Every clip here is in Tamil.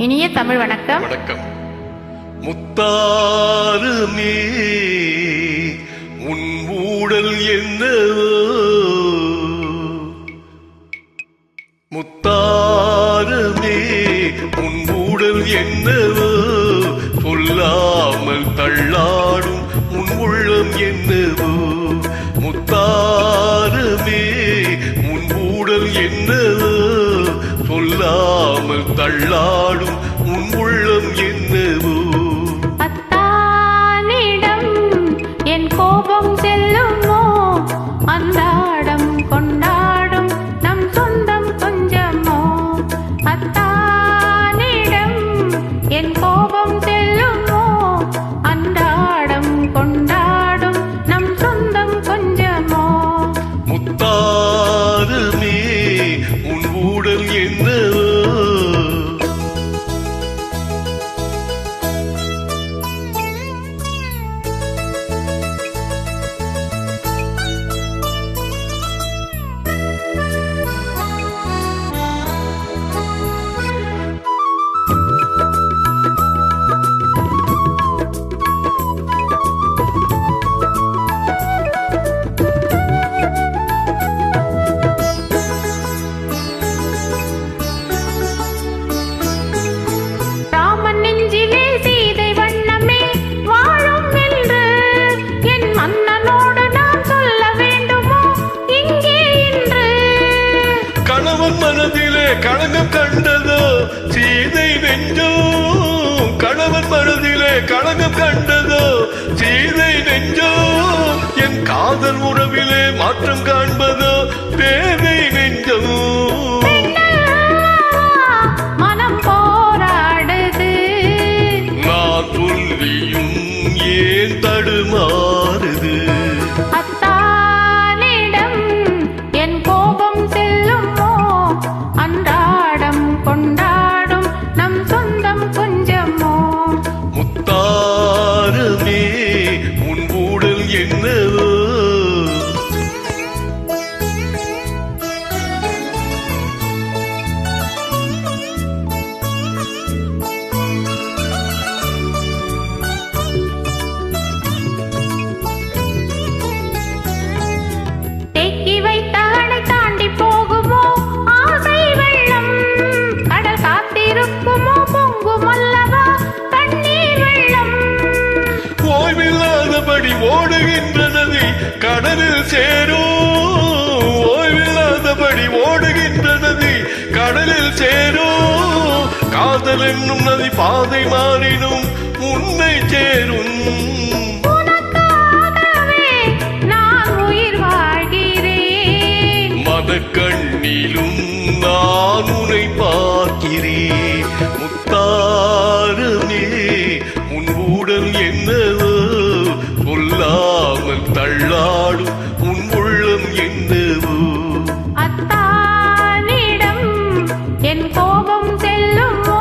இனிய தமிழ் வணக்கம். வணக்கம். முத்தாருமே உன் ஊடல் என்ன? முத்தாருமே உன் ஊடல் என்னவோ? சொல்லாமல் தள்ளாடும் உன் உள்ளம் என்னவோ? முத்தாருமே உன் ஊடல் என்னவோ? சொல்லாமல் தள்ளாடும் உன் உள்ளம் என்னவோ? அத்தானிடம் என் கோபம் செல்லுமோ? அன்றாடம் கொண்டாடும் நம் சொந்தம் கொஞ்சமோ? அத்தானிடம் என் கோபம் செல்லுமோ? அன்றாடம் கொண்டாடும் நம் சொந்தம் கொஞ்சமோ? முத்தாருமே உன் ஊடல் என்னவோ? மனதிலே களங்கம் கண்டதோ சீதை நெஞ்சோ? கணவன் மனதிலே களங்கம் கண்டதோ சீதை நெஞ்சோ? என் காதல் உறவிலே மாற்றம் காண்பதோ பேதை நெஞ்சோ? மனம் போராடுது, நான் சொல்லியும் ஏன் தடுமாறுது? அத்தானிடம் என் கோபம் செல்லுமோ? அன்றாடம் கொண்டாடும் நம் சொந்தம் கொஞ்சமோ? முத்தாருமே உன் ஊடல் என்னவோ? ஓடுகின்ற நதி கடலில் சேரும், ஓய்வில்லாதபடி ஓடுகின்ற நதி கடலில் சேரும். காதல் என்னும் நதி பாதை மாறினும் உன்னை சேரும். நான் உயிர் வாழ்கிறேன், மனக்கண்ணிலும் நான் உன்னை பார்க்கிறேன். முத்தாருமே உன் ஊடல் என்னவோ? சொல்லாமல் தள்ளாடும் உன் உள்ளம் என்னவோ? அத்தானிடம் என் கோபம் செல்லுமோ?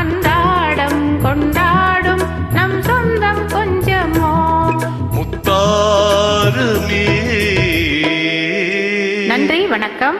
அன்றாடம் கொண்டாடும் நம் சொந்தம் கொஞ்சமோ? முத்தாருமே. நன்றி, வணக்கம்.